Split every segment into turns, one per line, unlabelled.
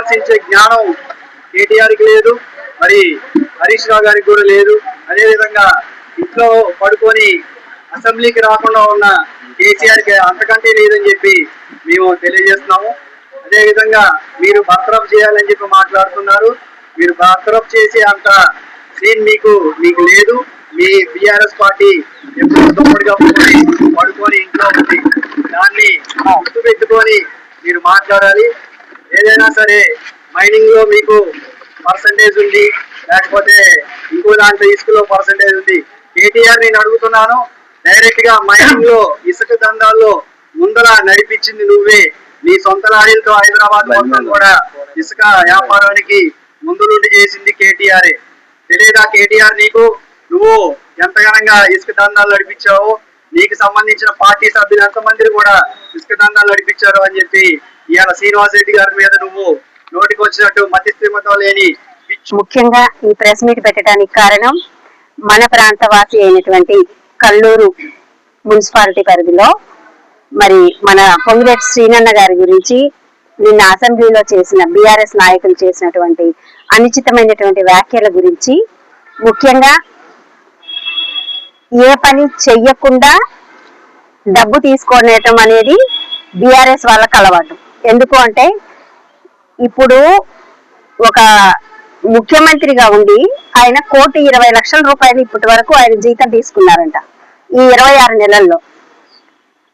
విమర్శించే జ్ఞానం కేటీఆర్కి లేదు, మరి హరీష్ రావు గారికి కూడా లేదు. అదేవిధంగా ఇంట్లో పడుకొని అసెంబ్లీకి రాకుండా ఉన్న కేసీఆర్కి అంతకంటే లేదని చెప్పి మేము తెలియజేస్తున్నాము. అదేవిధంగా మీరు బర్తరఫ్ చేయాలని చెప్పి మాట్లాడుతున్నారు. మీరు బర్తరఫ్ చేసే అంత సీన్ మీకు లేదు. మీ బీఆర్ఎస్ పార్టీ ఎప్పుడో తమ్ముడిగా పడుకొని ఇంట్లో ఉంది. దాన్ని గుర్తు పెట్టుకొని మీరు మాట్లాడాలి. ఏదైనా సరే మైనింగ్ లో మీకు పర్సంటేజ్ ఉంది, లేకపోతే ఇంకో దాంట్లో ఇసుకలో పర్సంటేజ్ ఉంది. కేటీఆర్ నేను అడుగుతున్నాను, డైరెక్ట్ గా మైనింగ్ లో ఇసుక దందాల్లో ముందర నడిపించింది నువ్వే. నీ సొంత లారీలతో హైదరాబాద్ మొత్తం కూడా ఇసుక వ్యాపారానికి ముందు నుండి చేసింది కేటీఆర్. తెలియదా కేటీఆర్ నీకు? నువ్వు ఎంతగానంగా ఇసుక దందాలు నడిపించావు, నీకు సంబంధించిన పార్టీ సభ్యులు ఎంతమంది కూడా ఇసుక దందాలు నడిపించారు అని చెప్పి ఇవాళ శ్రీనివాస్ రెడ్డి గారి మీద నువ్వు నోటికి వచ్చినట్టు మతిస్థిమితం లేని.
ముఖ్యంగా ఈ ప్రెస్ మీట్ పెట్టడానికి కారణం మన ప్రాంతవాసి అయినటువంటి కల్లూరు మున్సిపాలిటీ పరిధిలో మరి మన పొంగిరెడ్డి శ్రీనన్న గారి గురించి నిన్న అసెంబ్లీలో చేసిన బీఆర్ఎస్ నాయకులు చేసినటువంటి అనుచితమైనటువంటి వ్యాఖ్యల గురించి, ముఖ్యంగా ఏ పని చెయ్యకుండా డబ్బు తీసుకోవడం అనేది బీఆర్ఎస్ వాళ్ళకి అలవాటు. ఎందుకు అంటే ఇప్పుడు ఒక ముఖ్యమంత్రిగా ఉండి ఆయన 1,20,00,000 ఇప్పటి వరకు ఆయన జీతం తీసుకున్నారంట ఈ 26 నెలల్లో.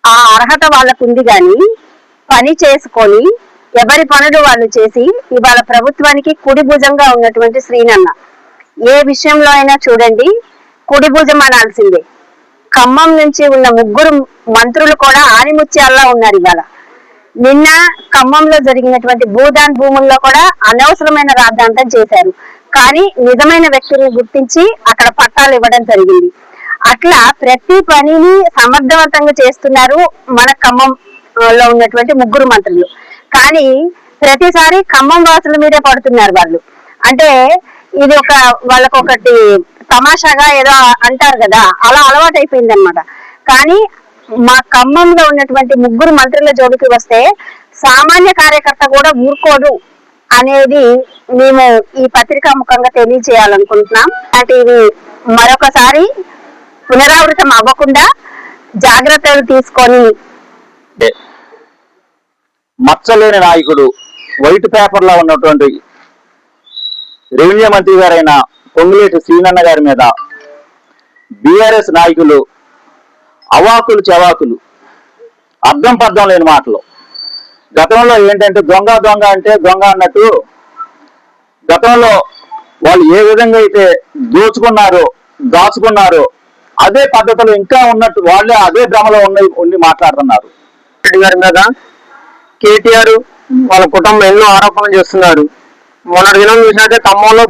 ఆ అర్హత వాళ్ళకు ఉంది, కానీ పని చేసుకొని ఎవరి పనులు వాళ్ళు చేసి ఇవాళ ప్రభుత్వానికి కుడి భుజంగా ఉన్నటువంటి శ్రీనన్న ఏ విషయంలో అయినా చూడండి కుడి భుజం అనాల్సిందే. ఖమ్మం నుంచి ఉన్న 3 మంత్రులు కూడా ఆనిముత్యాల్లా ఉన్నారు. ఇవాళ నిన్న ఖమ్మంలో జరిగినటువంటి భూదాన్ భూముల్లో కూడా అనవసరమైన రాద్ధాంతం చేశారు, కానీ నిజమైన వ్యక్తులను గుర్తించి అక్కడ పట్టాలు ఇవ్వడం జరిగింది. అట్లా ప్రతి పనిని సమర్థవంతంగా చేస్తున్నారు మన ఖమ్మంలో ఉన్నటువంటి 3 మంత్రులు. కానీ ప్రతిసారి ఖమ్మం వాసుల మీదే పడుతున్నారు వాళ్ళు. అంటే ఇది వాళ్ళకొకటి తమాషాగా ఏదో అంటారు కదా, అలా అలవాటు అయిపోయింది అనమాట. కానీ మా ఖమ్మంలో ఉన్నటువంటి 3 మంత్రుల జోలికి వస్తే సామాన్య కార్యకర్త కూడా ఊరుకోడు అనేది మేము ఈ పత్రికా ముఖంగా తెలియజేయాలనుకుంటున్నాం. అంటే ఇది మరొకసారి పునరావృతం అవ్వకుండా జాగ్రత్తలు తీసుకొని.
మచ్చలేని నాయకుడు, వైట్ పేపర్ లో ఉన్నటువంటి రెవెన్యూ మంత్రి గారైన పొంగులేటి శ్రీనన్న గారి మీద బీఆర్ఎస్ నాయకులు అవాకులు చవాకులు, అర్థం పర్థం లేని మాటలు. గతంలో ఏంటంటే దొంగ దొంగ అంటే దొంగ అన్నట్టు గతంలో వాళ్ళు ఏ విధంగా అయితే దాచుకున్నారో అదే పద్ధతులు ఇంకా ఉన్నట్టు వాళ్ళే అదే భ్రమలో ఉండి మాట్లాడుతున్నారు.
రెడ్డి గారి మీద కేటీఆర్ వాళ్ళ కుటుంబం ఎన్నో ఆరోపణలు చేస్తున్నారు. మొన్నటి దినం చూసినట్టే ఖమ్మంలో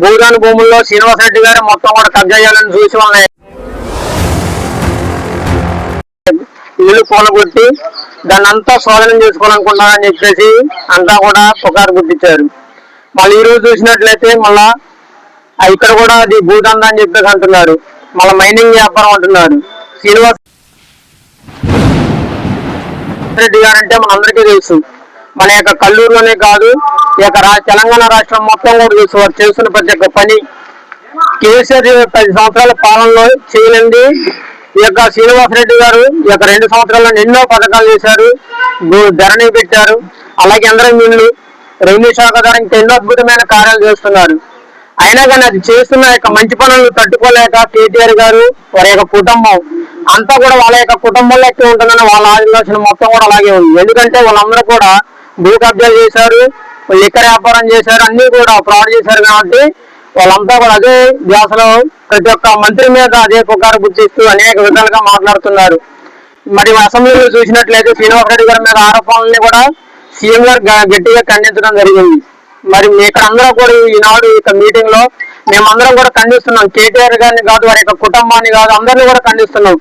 భూదాన్ భూముల్లో శ్రీనివాస్ రెడ్డి గారు మొత్తం కూడా కబ్జా చేయాలని చూసి వాళ్ళని ఇల్లు కూలగొట్టి దాన్ని అంతా స్వాధీనం చేసుకోవాలనుకున్నారని చెప్పేసి అంతా కూడా పుకారు గుర్తించారు. మళ్ళీ ఈ రోజు చూసినట్లయితే మళ్ళా ఇక్కడ కూడా అది భూదందా అని చెప్పేసి అంటున్నారు. మళ్ళీ మైనింగ్ వ్యాపారం అంటున్నారు. శ్రీనివాస్ రెడ్డి గారు అంటే మనందరికీ తెలుసు. మన యొక్క కల్లూరులోనే కాదు, ఈ యొక్క తెలంగాణ రాష్ట్రం మొత్తం కూడా తెలుసు వారు చేస్తున్న ప్రతి ఒక్క పని. కేసీఆర్ 10 సంవత్సరాల పాలనలో చేయలేండి ఈ యొక్క శ్రీనివాస్ రెడ్డి గారు ఈ యొక్క 2 సంవత్సరాల్లో ఎన్నో పథకాలు చేశారు, ధరణి పెట్టారు. అలాగే అందరం వీళ్ళు రెవెన్యూ శాఖ ద్వారా ఇంకా ఎన్నో అద్భుతమైన కార్యాలు చేస్తున్నారు. అయినా కానీ అది చేస్తున్న యొక్క మంచి పనులు తట్టుకోలేక కేటీఆర్ గారు వారి యొక్క కుటుంబం అంతా కూడా వాళ్ళ యొక్క కుటుంబంలో ఎక్కువ ఉంటుందని వాళ్ళ ఆలోచన మొత్తం కూడా అలాగే ఉంది. ఎందుకంటే వాళ్ళందరూ కూడా భూ కబ్జాలు చేశారు, లిక్కర్ వ్యాపారం చేశారు, అన్ని కూడా ఫ్రాడ్ చేశారు. కాబట్టి వాళ్ళంతా కూడా అదే ధ్యాసలో ప్రతి ఒక్క మంత్రి మీద అదే పుకారు గుర్తిస్తూ అనేక విధాలుగా మాట్లాడుతున్నారు. మరి అసెంబ్లీలో చూసినట్లయితే శ్రీనివాస్ రెడ్డి గారి మీద ఆరోపణల్ని కూడా సీఎం గారు గట్టిగా ఖండించడం జరిగింది. మరి ఇక్కడ అందరూ కూడా ఈనాడు ఇక మీటింగ్ లో మేమందరం కూడా ఖండిస్తున్నాం. కేటీఆర్ గారిని కాదు, వారి యొక్క కుటుంబాన్ని కాదు, అందరినీ కూడా ఖండిస్తున్నాం.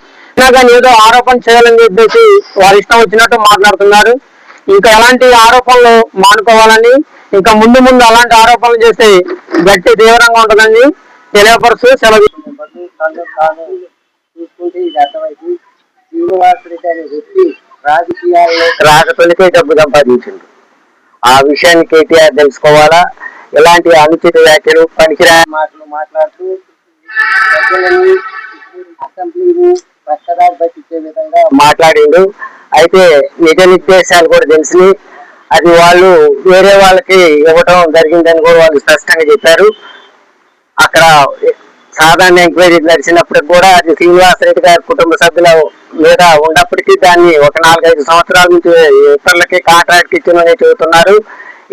కానీ ఏదో ఆరోపణ చేయాలని చెప్పేసి వారి ఇష్టం వచ్చినట్టు మాట్లాడుతున్నారు. ఇంకా ఎలాంటి ఆరోపణలు మానుకోవాలని, ఇంకా ముందు అలాంటి ఆరోపణలు చేస్తే గట్టి తీవ్రంగా ఉంటుందని తెలియపరుస్తూ సెలవు.
శ్రీనివాస్ రెడ్డి అనే వ్యక్తి రాజకీయాల్లో
రాకతోనికే డబ్బు సంపాదించింది. ఆ విషయాన్ని కేటీఆర్ తెలుసుకోవాలా. ఇలాంటి అనుచిత వ్యాఖ్యలు పనికిరా మాటలు మాట్లాడుతూ ప్రజలని అసెంబ్లీని పక్కదారి పట్టించే విధంగా మాట్లాడిండు. అయితే నిజ నిర్దేశాలు కూడా తెలిసినాయి. అది వాళ్ళు వేరే వాళ్ళకి ఇవ్వడం జరిగిందని కూడా వాళ్ళు స్పష్టంగా చెప్పారు. అక్కడ సాధారణ ఎంక్వైరీ నడిచినప్పటికి కూడా అది శ్రీనివాసరెడ్డి గారి కుటుంబ సభ్యుల మీద ఉన్నప్పటికీ దాన్ని ఒక 4-5 సంవత్సరాల నుంచి ఇతరులకి కాంట్రాక్ట్ ఇచ్చిందని చెబుతున్నారు.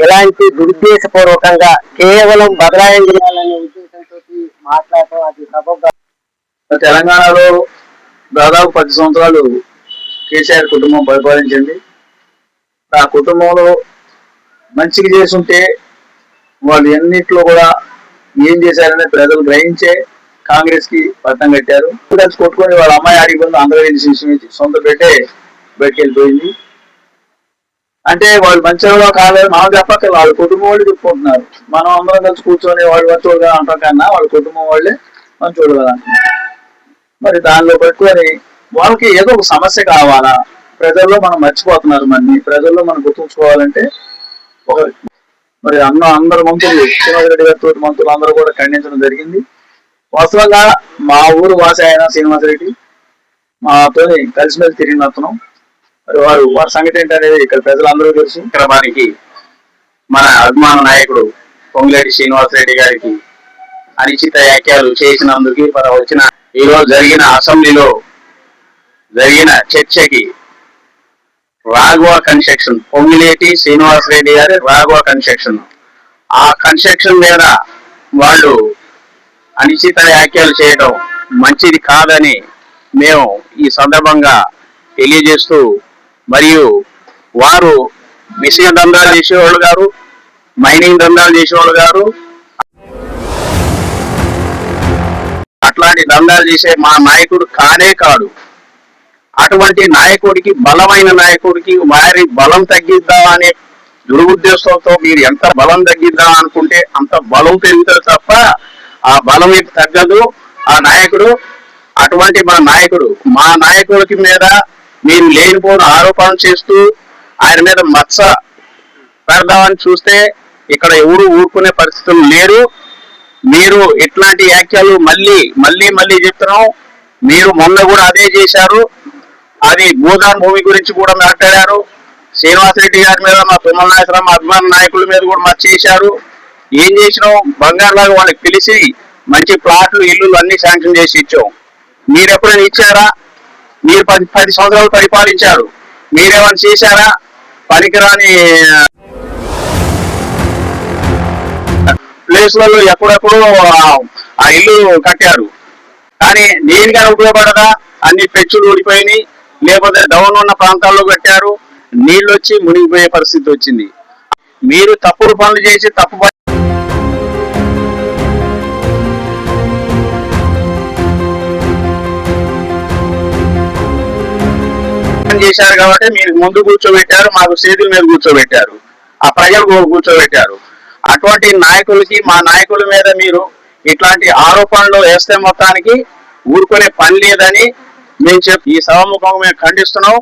ఇలాంటి దురుద్దేశపూర్వకంగా కేవలం బదలాయం చేయాలనే ఉద్దేశంతో మాట్లాడటం అది సబబు.
తెలంగాణలో దాదాపు 10 సంవత్సరాలు కేసీఆర్ కుటుంబం పరిపాలించింది. ఆ కుటుంబంలో మంచిగా చేసుంటే వాళ్ళు ఎన్నిట్లో కూడా ఏం చేశారనే ప్రజలు గ్రహించే కాంగ్రెస్ కి పట్టం కట్టారు. కలిసి కొట్టుకొని వాళ్ళ అమ్మాయి ఆడిపోయింది, ఆంధ్రప్రదేశ్ సొంత పెట్టే బయటకు వెళ్ళిపోయింది. అంటే వాళ్ళు మంచిగా కాలేదు మనం చెప్పక వాళ్ళ కుటుంబం వాళ్ళు చెప్పుకుంటున్నారు. మనం అందరం కలిసి కూర్చొని వాళ్ళు మంచోడు కదా అంటాం కన్నా వాళ్ళ కుటుంబం వాళ్ళే మంచోడు కదా అంటున్నారు. మరి దానిలో పెట్టుకొని వాళ్ళకి ఏదో ఒక సమస్య కావాలా, ప్రజల్లో మనం మర్చిపోతున్నారు. ప్రజల్లో మనం గుర్తుంచుకోవాలంటే ఒక మరి అందరు మంత్రులు శ్రీనివాసరెడ్డి గారితో మంత్రులు అందరూ కూడా ఖండించడం జరిగింది. వాస్తవంగా మా ఊరు వాసి అయిన శ్రీనివాసరెడ్డి మాతో కలిసిమెలిసి తిరిగిన అతను. మరి వారి సంగతి ఏంటనేది ఇక్కడ ప్రజలందరూ తెలుసు.
కార్యక్రమానికి మన అభిమాన నాయకుడు పొంగులేటి శ్రీనివాసరెడ్డి గారికి అనిశ్చిత వ్యాఖ్యలు చేసినందుకు వచ్చిన ఈరోజు జరిగిన అసెంబ్లీలో జరిగిన చర్చకి రాఘవ కన్స్ట్రక్షన్, పొంగులేటి శ్రీనివాసరెడ్డి గారి రాఘవ కన్స్ట్రక్షన్, ఆ కన్స్ట్రక్షన్ మీద వాళ్ళు అనిశ్చిత వ్యాఖ్యలు చేయడం మంచిది కాదని మేము ఈ సందర్భంగా తెలియజేస్తూ, మరియు వారు విషయ దందాలు చేసేవాళ్ళు గారు, మైనింగ్ దందాలు చేసేవాళ్ళు గారు, అట్లాంటి దందాలు చేసే మా నాయకుడు కానే కాదు. అటువంటి నాయకుడికి, బలమైన నాయకుడికి వారి బలం తగ్గిద్దామనే దురుద్దేశంతో మీరు ఎంత బలం తగ్గిద్దాం అనుకుంటే అంత బలం పెరుగుతుంది తప్ప ఆ బలం మీకు తగ్గదు. ఆ నాయకుడు అటువంటి మా నాయకుడికి మీద మీరు లేనిపోయిన ఆరోపణలు చేస్తూ ఆయన మీద మచ్చ పెడదామని చూస్తే ఇక్కడ ఎవరు ఊరుకునే పరిస్థితులు లేరు. మీరు ఇట్లాంటి వ్యాఖ్యలు మళ్ళీ చెప్తున్నాం. మీరు మొన్న కూడా అదే చేశారు. అది భూదాన్ భూమి గురించి కూడా మాట్లాడారు. శ్రీనివాసరెడ్డి గారి మీద, మా తుమ్మల నాయకులు, మా అభిమాన నాయకుల మీద కూడా మచ్చ చేశారు. ఏం చేసినాం? బంగారులాగా వాళ్ళకి పిలిచి మంచి ప్లాట్లు, ఇల్లులు అన్ని శాంక్షన్ చేసి ఇచ్చాం. మీరు ఎప్పుడైనా ఇచ్చారా? మీరు 10 సంవత్సరాలు పరిపాలించారు. మీరేమైనా చేశారా? పనికిరాని ప్లేస్లలో ఎప్పుడెప్పుడు ఆ ఇల్లు కట్టారు. కానీ దేనికైనా ఉపయోగపడదా? అన్ని పెచ్చులు ఊడిపోయినాయి. లేకపోతే డౌన్ ఉన్న ప్రాంతాల్లో కట్టారు, నీళ్ళు వచ్చి మునిగిపోయే పరిస్థితి వచ్చింది. మీరు తప్పుడు పనులు చేసి తప్పు చేశారు కాబట్టి మీరు ముందు కూర్చోబెట్టారు, మాకు చేతుల మీద కూర్చోబెట్టారు, ఆ ప్రజలు కూర్చోబెట్టారు. అటువంటి నాయకులకి, మా నాయకుల మీద మీరు ఇట్లాంటి ఆరోపణలు వేస్తే మొత్తానికి ఊరుకునే పని లేదని మేము ఈ సభాముఖంగా మేము ఖండిస్తున్నాం.